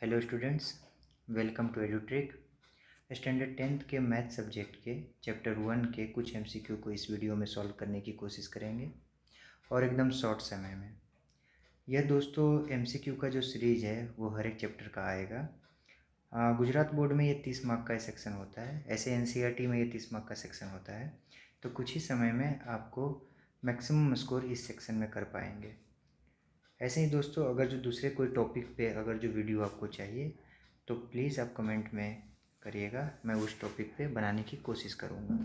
Hello students, welcome to Edutrick. Standard 10th के math subject के chapter 1 के कुछ एमसीक्यू को इस वीडियो में सॉल्व करने की कोशिश करेंगे और एकदम शॉर्ट समय में। यह दोस्तों एमसीक्यू का जो सीरीज़ है वो हर एक चैप्टर का आएगा। गुजरात बोर्ड में ये 30 मार्क का सेक्शन होता है, ऐसे एनसीईआरटी में ये 30 मार्क का सेक्शन होता है। तो कुछ ही समय में आपको मैक्सिमम स्कोर इस सेक्शन में कर पाएंगे। ऐसे ही दोस्तों, अगर जो दूसरे कोई टॉपिक पे अगर जो वीडियो आपको चाहिए तो प्लीज़ आप कमेंट में करिएगा, मैं उस टॉपिक पे बनाने की कोशिश करूँगा।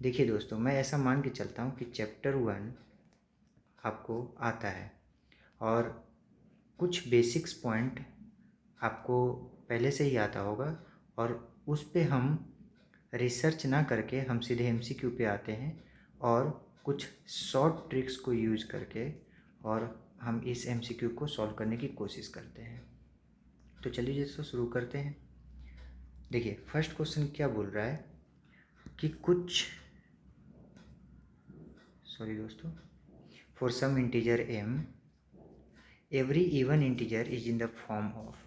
देखिए दोस्तों, मैं ऐसा मान के चलता हूँ कि चैप्टर 1 आपको आता है और कुछ बेसिक्स पॉइंट आपको पहले से ही आता होगा और उस पे हम रिसर्च ना करके हम सीधे एमसीक्यू पे आते हैं और कुछ शॉर्ट ट्रिक्स को यूज़ करके और हम इस एमसीक्यू को सॉल्व करने की कोशिश करते हैं। तो चलिए दोस्तों शुरू करते हैं। देखिए फर्स्ट क्वेश्चन क्या बोल रहा है कि for some integer m every even integer is in the form of.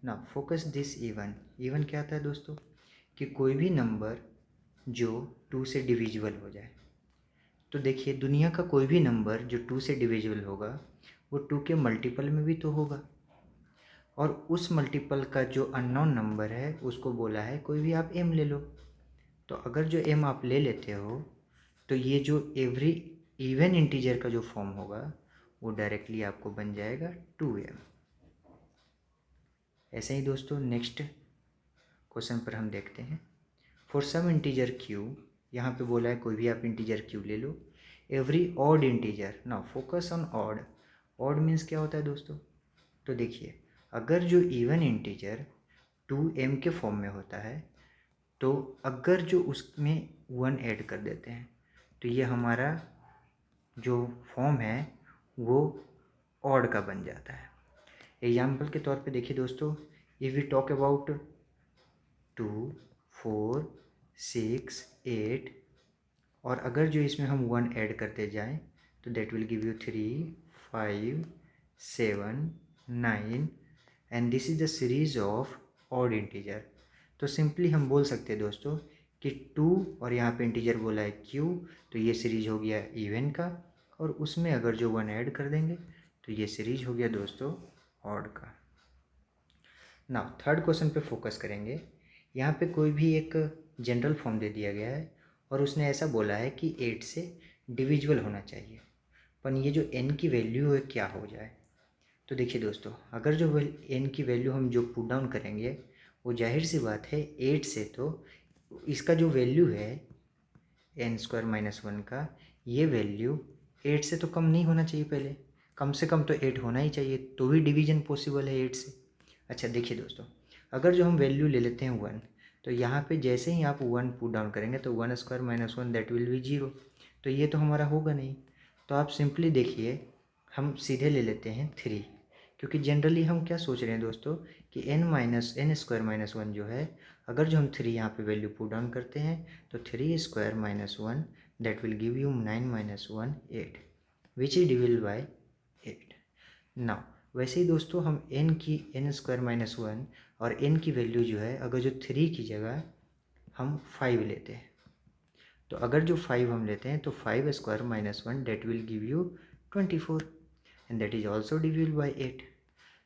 ना फोकस दिस इवन क्या आता है दोस्तों कि कोई भी नंबर जो 2 से डिविजिबल हो जाए। तो देखिए दुनिया का कोई भी नंबर जो 2 से डिविजिबल होगा वो 2 के मल्टीपल में भी तो होगा, और उस मल्टीपल का जो अननोन नंबर है उसको बोला है कोई भी आप m ले लो। तो अगर जो m आप ले लेते हो तो ये जो एवरी इवन इंटीजर का जो फॉर्म होगा वो डायरेक्टली आपको बन जाएगा 2m। ऐसे ही दोस्तों नेक्स्ट क्वेश्चन पर हम देखते हैं। फॉर सम इंटीजर q, यहाँ पे बोला है कोई भी आप इंटीजर q ले लो। एवरी ऑड इंटीजर, ना focus on odd. Odd means क्या होता है दोस्तों? तो देखिए अगर जो इवन इंटीजर 2m के फॉर्म में होता है तो अगर जो उसमें 1 ऐड कर देते हैं तो ये हमारा जो फॉर्म है वो ऑड का बन जाता है। एग्जाम्पल के तौर पे देखिए दोस्तों, इफ़ वी टॉक अबाउट 2, 4, 6, 8, और अगर जो इसमें हम 1 ऐड करते जाएं तो that will give you 3, 5, 7, 9 and this is the series of odd integer. तो सिंपली हम बोल सकते हैं दोस्तों कि 2 और यहाँ पे इंटीजर बोला है q, तो ये सीरीज हो गया इवन का, और उसमें अगर जो 1 ऐड कर देंगे तो ये सीरीज हो गया दोस्तों ऑड का। नाउ थर्ड क्वेश्चन पे फोकस करेंगे। यहाँ पे कोई भी एक जनरल फॉर्म दे दिया गया है और उसने ऐसा बोला है कि 8 से डिविजिबल होना चाहिए, पर ये जो n की वैल्यू है क्या हो जाए। तो देखिए दोस्तों, अगर जो n की वैल्यू हम जो पुट डाउन करेंगे वो जाहिर सी बात है 8 से, तो इसका जो वैल्यू है n² - 1 का, ये वैल्यू 8 से तो कम नहीं होना चाहिए। पहले कम से कम तो 8 होना ही चाहिए, तो भी डिवीजन पॉसिबल है 8 से। अच्छा देखिए दोस्तों, अगर जो हम वैल्यू ले लेते हैं 1, तो यहाँ पे जैसे ही आप 1 पुट डाउन करेंगे तो 1² - 1 दैट विल बी 0। तो ये तो हमारा होगा नहीं। तो आप सिंपली देखिए, हम सीधे ले लेते हैं 3, क्योंकि जनरली हम क्या सोच रहे हैं दोस्तों कि n² - 1 जो है, अगर जो हम 3 यहाँ पे वैल्यू पुट डाउन करते हैं तो 3² - 1 that will give you 9 - 1 8 which is divisible by 8। Now वैसे ही दोस्तों हम n² - 1 और n की वैल्यू जो है, अगर जो 3 की जगह हम 5 लेते हैं, तो अगर जो 5 हम लेते हैं तो 5² - 1 that will give you 24 and that is also divisible by 8।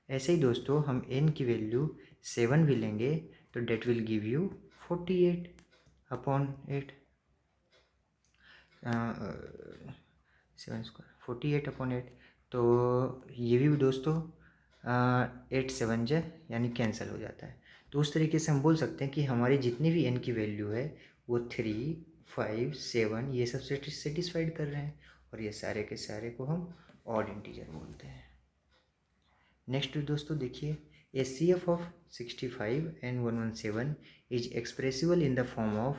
ऐसे ही दोस्तों हम n की वैल्यू 7 भी लेंगे तो डेट विल गिव यू 48/8। 48/8, तो ये भी दोस्तों 8 7 जा यानी कैंसिल हो जाता है। तो उस तरीके से हम बोल सकते हैं कि हमारी जितनी भी n की वैल्यू है वो 3, 5, 7 ये सब सेटिस्फाइड कर रहे हैं, और ये सारे के सारे को हम ऑड इंटीजर बोलते हैं। नेक्स्ट दोस्तों देखिए, HCF of 65 and 117 is expressible in the form of,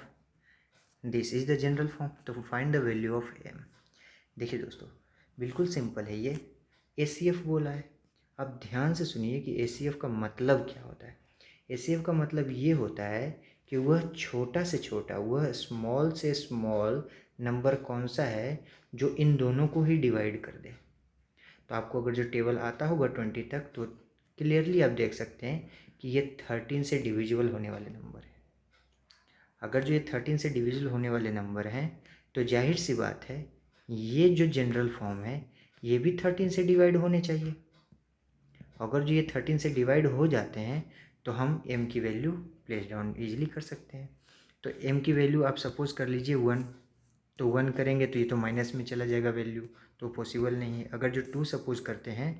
this is the general form, तो find the value of m। देखिए दोस्तों बिल्कुल सिंपल है, ये HCF बोला है। अब ध्यान से सुनिए कि HCF का मतलब क्या होता है। HCF का मतलब ये होता है कि वह छोटा से छोटा, वह स्मॉल से स्मॉल नंबर कौन सा है जो इन दोनों को ही डिवाइड कर दे। तो आपको अगर जो टेबल आता होगा 20 तक, तो क्लियरली आप देख सकते हैं कि ये 13 से डिविजिबल होने वाले नंबर है। अगर जो ये 13 से डिविजिबल होने वाले नंबर हैं तो जाहिर सी बात है ये जो जनरल फॉर्म है ये भी 13 से डिवाइड होने चाहिए। अगर जो ये 13 से डिवाइड हो जाते हैं तो हम m की वैल्यू प्लेस डाउन ईजिली कर सकते हैं। तो m की वैल्यू आप सपोज कर लीजिए 1, तो 1 करेंगे तो ये तो माइनस में चला जाएगा वैल्यू, तो पॉसिबल नहीं है। अगर जो 2 सपोज करते हैं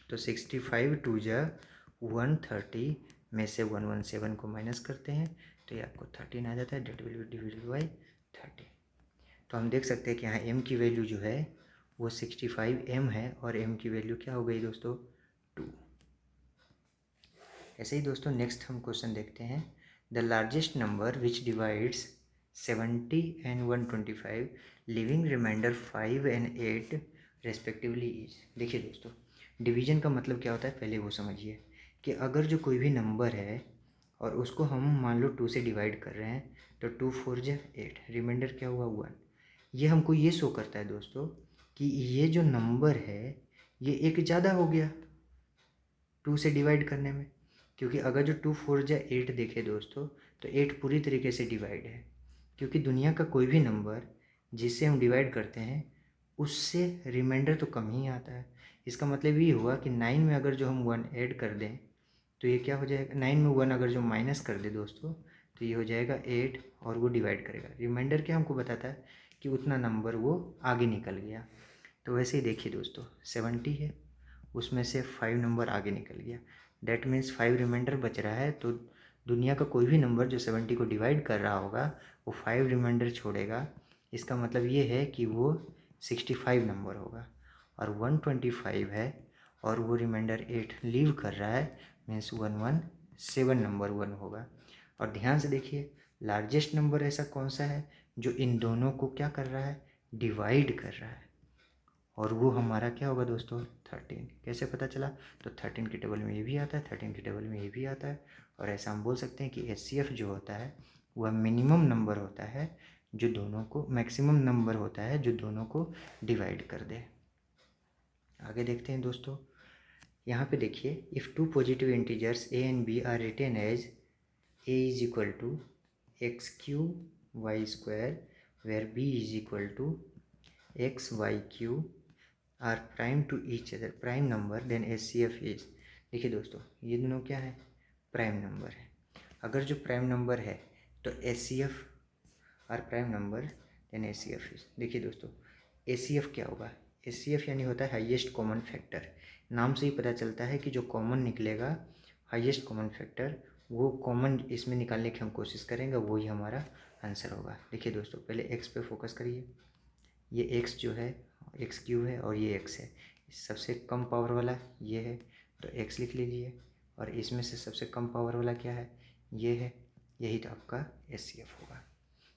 तो 65 2 जा 130 में से 117 को माइनस करते हैं तो ये आपको 13 आ जाता है, that will be divided by 30। तो हम देख सकते हैं कि यहाँ m की वैल्यू जो है वो 65m है और m की वैल्यू क्या हो गई दोस्तों 2। ऐसे ही दोस्तों नेक्स्ट हम क्वेश्चन देखते हैं। The largest number which divides 70 and 125 leaving remainder 5 and 8 respectively is. देखिए दोस्तों डिवीजन का मतलब क्या होता है पहले वो समझिए कि अगर जो कोई भी नंबर है और उसको हम मान लो 2 से डिवाइड कर रहे हैं तो 2 4 जा 8, रिमाइंडर क्या हुआ 1। ये हमको ये शो करता है दोस्तों कि ये जो नंबर है ये एक ज़्यादा हो गया 2 से डिवाइड करने में, क्योंकि अगर जो 2 4 जा 8 देखे दोस्तों तो 8 पूरी तरीके से डिवाइड है, क्योंकि दुनिया का कोई भी नंबर जिससे हम डिवाइड करते हैं उससे रिमाइंडर तो कम ही आता है। इसका मतलब ये हुआ कि 9 में अगर जो हम 1 ऐड कर दें तो ये क्या हो जाएगा, 9 में 1 अगर जो माइनस कर दे दोस्तों तो ये हो जाएगा 8 और वो डिवाइड करेगा। रिमाइंडर क्या हमको बताता है कि उतना नंबर वो आगे निकल गया। तो वैसे ही देखिए दोस्तों 70 है उसमें से 5 नंबर आगे निकल गया, डैट मीन्स 5 रिमाइंडर बच रहा है। तो दुनिया का कोई भी नंबर जो 70 को डिवाइड कर रहा होगा वो 5 रिमाइंडर छोड़ेगा। इसका मतलब ये है कि वो 65 नंबर होगा। और 125 है और वो रिमाइंडर 8 लीव कर रहा है, मीन्स 117 नंबर 1 होगा। और ध्यान से देखिए लार्जेस्ट नंबर ऐसा कौन सा है जो इन दोनों को क्या कर रहा है, डिवाइड कर रहा है, और वो हमारा क्या होगा दोस्तों 13। कैसे पता चला, तो 13 की टेबल में ये भी आता है, 13 की टेबल में ये भी आता है। और ऐसा हम बोल सकते हैं कि HCF जो होता है वह मिनिमम नंबर होता है जो दोनों को, मैक्सिमम नंबर होता है जो दोनों को डिवाइड कर दे। आगे देखते हैं दोस्तों, यहाँ पे देखिए if two positive integers a and b are written as a is equal to x cube y square where b is equal to x y cube are prime to each other prime number then HCF is. देखिए दोस्तों ये दोनों क्या है, prime number है। अगर जो prime number है तो HCF are prime number then HCF is. देखिए दोस्तों HCF क्या होगा, HCF यानी होता है हाईएस्ट कॉमन फैक्टर। नाम से ही पता चलता है कि जो कॉमन निकलेगा हाईएस्ट कॉमन फैक्टर वो कॉमन इसमें निकालने की हम कोशिश करेंगे, वही हमारा आंसर होगा। देखिए दोस्तों पहले x पे फोकस करिए, ये x जो है एक्स क्यूब है और ये x है, सबसे कम पावर वाला ये है तो x लिख लीजिए, और इसमें से सबसे कम पावर वाला क्या है, ये है, यही तो आपका HCF होगा।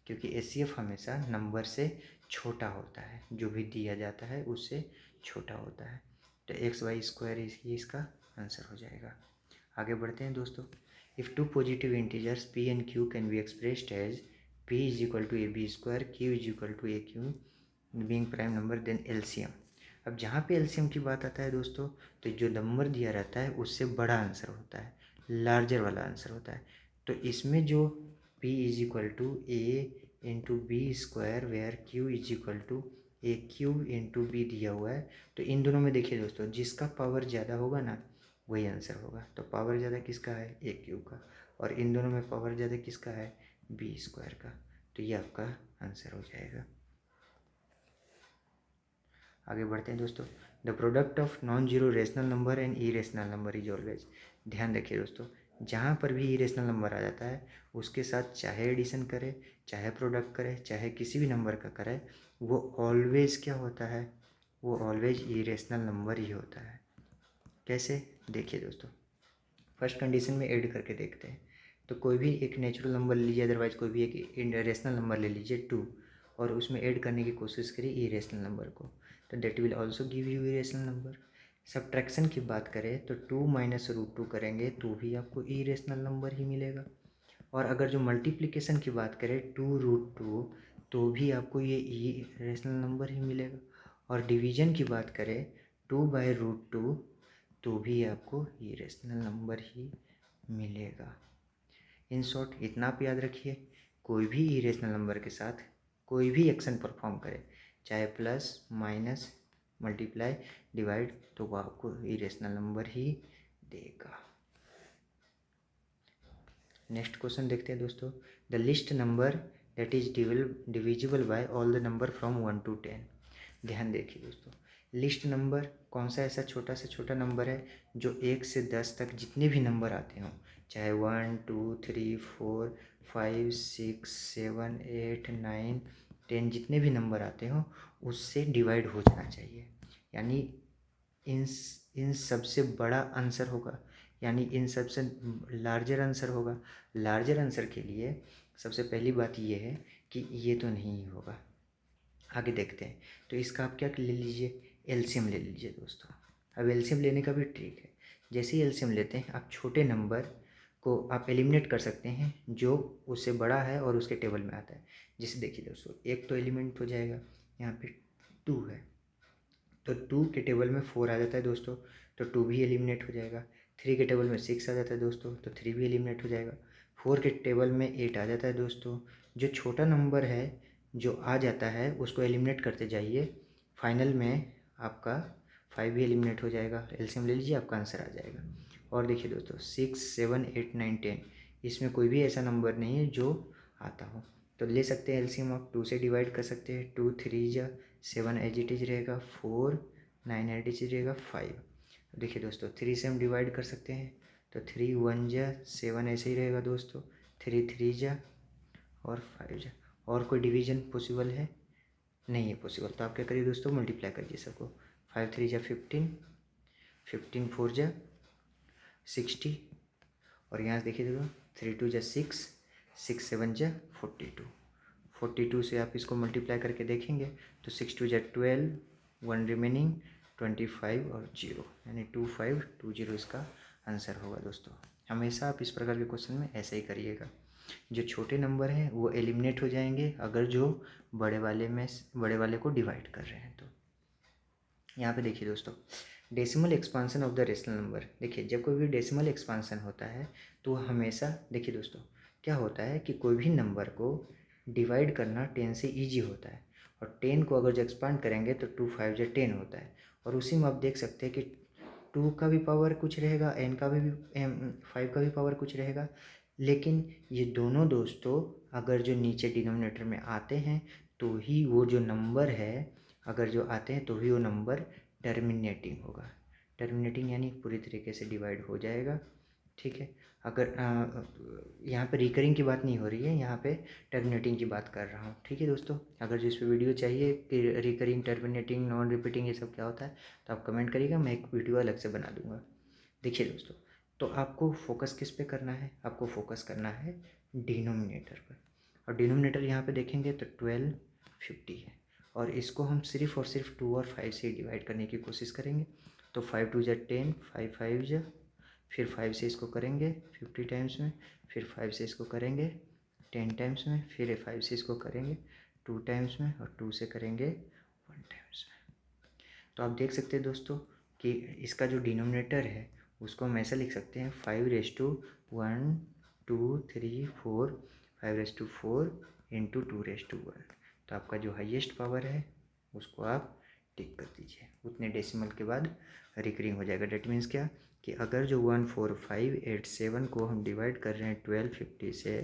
क्योंकि HCF हमेशा नंबर से छोटा होता है, जो भी दिया जाता है उससे छोटा होता है। तो एक्स वाई स्क्वायर इसका आंसर हो जाएगा। आगे बढ़ते हैं दोस्तों, if two positive integers p and q can be expressed as p is equal to ab square q is equal to aq being prime number then LCM। अब जहाँ पे LCM की बात आता है दोस्तों तो जो नंबर दिया रहता है उससे बड़ा आंसर होता है, लार्जर वाला आंसर होता है। तो इसमें जो p is equal to a into b square where q is equal to a cube into b दिया हुआ है, तो इन दोनों में देखिए दोस्तों जिसका पावर ज़्यादा होगा ना वही आंसर होगा। तो पावर ज़्यादा किसका है, ए क्यूब का, और इन दोनों में पावर ज़्यादा किसका है, बी स्क्वायर का। तो ये आपका आंसर हो जाएगा। आगे बढ़ते हैं दोस्तों, the product of non zero rational number and irrational number is always. ध्यान रखिए दोस्तों जहाँ पर भी इरेशनल नंबर आ जाता है उसके साथ चाहे एडिशन करे, चाहे प्रोडक्ट करे, चाहे किसी भी नंबर का करे, वो ऑलवेज क्या होता है, वो ऑलवेज इरेशनल नंबर ही होता है। कैसे, देखिए दोस्तों फर्स्ट कंडीशन में ऐड करके देखते हैं। तो कोई भी एक नेचुरल नंबर लीजिए, अदरवाइज कोई भी एक रेशनल नंबर ले लीजिए 2, और उसमें ऐड करने की कोशिश करिए इरेशनल नंबर को, तो that will also give you irrational number. Subtraction की बात करें तो 2 माइनस रूट 2 करेंगे तो भी आपको इरेशनल नंबर ही मिलेगा। और अगर जो मल्टीप्लिकेशन की बात करें 2√2 तो भी आपको ये इरेशनल नंबर ही मिलेगा। और डिवीजन की बात करें 2/√2 तो भी आपको इरेशनल नंबर ही मिलेगा। इन शॉर्ट इतना आप याद रखिए, कोई भी इरेशनल नंबर के साथ कोई भी एक्शन परफॉर्म करे, चाहे प्लस माइनस मल्टीप्लाई डिवाइड, तो वो आपको इरेशनल नंबर ही देगा। नेक्स्ट क्वेश्चन देखते हैं दोस्तों। The list number that is divisible by all the number from 1 to 10। ध्यान देखिए दोस्तों, लिस्ट नंबर कौन सा ऐसा छोटा से छोटा नंबर है जो 1 से 10 तक जितने भी नंबर आते हों, चाहे 1 2 3 4 5 6 7 8 9 10 जितने भी नंबर आते हों उससे डिवाइड हो जाना चाहिए। यानी इन सबसे बड़ा आंसर होगा, यानी इन सबसे लार्जर आंसर होगा। लार्जर आंसर के लिए सबसे पहली बात ये है कि ये तो नहीं होगा। आगे देखते हैं। तो इसका आप क्या ले लीजिए, एलसीएम ले लीजिए दोस्तों। अब एलसीएम लेने का भी ट्रिक है। जैसे ही एलसीएम लेते हैं आप छोटे नंबर को आप एलिमिनेट कर सकते हैं जो उससे बड़ा है और उसके टेबल में आता है। जैसे देखिए दोस्तों, एक तो एलिमिनेट हो जाएगा, यहाँ पे 2 है तो 2 के टेबल में 4 आ जाता है दोस्तों, तो 2 भी एलिमिनेट हो जाएगा। 3 के टेबल में 6 आ जाता है दोस्तों, तो 3 भी एलिमिनेट हो जाएगा। 4 के टेबल में 8 आ जाता है दोस्तों। जो छोटा नंबर है जो आ जाता है उसको एलिमिनेट करते जाइए, फाइनल में आपका 5 भी एलिमिनेट हो जाएगा। एलसीएम ले लीजिए, आपका आंसर आ जाएगा। और देखिए दोस्तों, 6 7 8 9 10 इसमें कोई भी ऐसा नंबर नहीं है जो आता हो, तो ले सकते हैं एलसीएम आप 2 से डिवाइड कर सकते हैं। 2 3 जा 7 एज इट इज रहेगा, 4 9 एज इट इज रहेगा, 5। देखिए दोस्तों, 3 से हम डिवाइड कर सकते हैं, तो 3 1 जा 7 ऐसे ही रहेगा दोस्तों, 3 3 जा और 5 जा। और कोई डिवीजन पॉसिबल है? नहीं है पॉसिबल, तो आप क्या करिए दोस्तों, मल्टीप्लाई करिए सबको। 5 3 जा 15, 15 4 जा 60, और यहाँ से देखिए दोस्तों 3 2 जा 6, 6 7 जा 42। 42 से आप इसको मल्टीप्लाई करके देखेंगे तो 6 2 जा 12, 1 रिमेनिंग 25 और 0, यानी 2520 इसका आंसर होगा दोस्तों। हमेशा आप इस प्रकार के क्वेश्चन में ऐसे ही करिएगा। जो छोटे नंबर हैं वो एलिमिनेट हो जाएंगे अगर जो बड़े वाले को डिवाइड कर रहे हैं। तो यहाँ पे देखिए दोस्तों, decimal expansion of the rational number. देखिए जब कोई भी डेसिमल एक्सपांसन होता है तो हमेशा देखिए दोस्तों क्या होता है कि कोई भी नंबर को डिवाइड करना 10 से ईजी होता है, और 10 को अगर जो एक्सपांड करेंगे तो 2 5 जो 10 होता है। और उसी में आप देख सकते हैं कि 2 का भी पावर कुछ रहेगा, n का भी 5 का भी पावर कुछ रहेगा। लेकिन ये दोनों दोस्तों अगर जो नीचे डिनोमिनेटर में आते हैं तो ही वो जो नंबर है, अगर जो आते हैं तो ही वो नंबर टर्मिनेटिंग होगा। टर्मिनेटिंग यानी पूरी तरीके से डिवाइड हो जाएगा, ठीक है। अगर यहाँ पे रिकरिंग की बात नहीं हो रही है, यहाँ पे टर्मिनेटिंग की बात कर रहा हूँ, ठीक है दोस्तों। अगर जिस पे वीडियो चाहिए कि रिकरिंग, टर्मिनेटिंग, नॉन रिपीटिंग ये सब क्या होता है तो आप कमेंट करिएगा, मैं एक वीडियो अलग से बना दूँगा। देखिए दोस्तों, तो आपको फोकस किस पे करना है, आपको फोकस करना है डिनोमिनेटर पर। और डिनोमिनेटर यहाँ पे देखेंगे तो 12 50 है, और इसको हम सिर्फ और सिर्फ 2 और 5 से डिवाइड करने की कोशिश करेंगे। तो 5 2 जा 10, 5 5 जा, फिर 5 से इसको करेंगे 50 टाइम्स में, फिर 5 से इसको करेंगे 10 टाइम्स में, फिर 5 से इसको करेंगे 2 टाइम्स में, और 2 से करेंगे 1 टाइम्स में। तो आप देख सकते हैं दोस्तों कि इसका जो डिनोमिनेटर है उसको हम ऐसा लिख सकते हैं 5:1 2 3 4, 5:4 इंटू 2:1। तो आपका जो हाईएस्ट पावर है उसको आप टिक कर दीजिए, उतने डेसिमल के बाद रिकरिंग हो जाएगा। डेट मीन्स क्या कि अगर जो 14587 को हम डिवाइड कर रहे हैं 1250 से,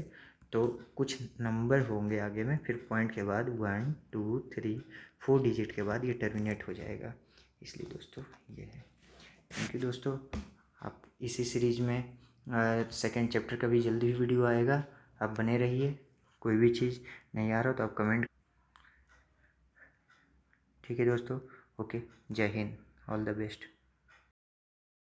तो कुछ नंबर होंगे आगे में, फिर पॉइंट के बाद 1 2 3 4 डिजिट के बाद ये टर्मिनेट हो जाएगा। इसलिए दोस्तों ये है। थैंक यू दोस्तों। आप इसी सीरीज में सेकंड चैप्टर का भी जल्दी ही वीडियो आएगा, आप बने रहिए। कोई भी चीज़ नहीं आ रहा तो आप कमेंट, ठीक है दोस्तों। ओके, जय हिंद, ऑल द बेस्ट।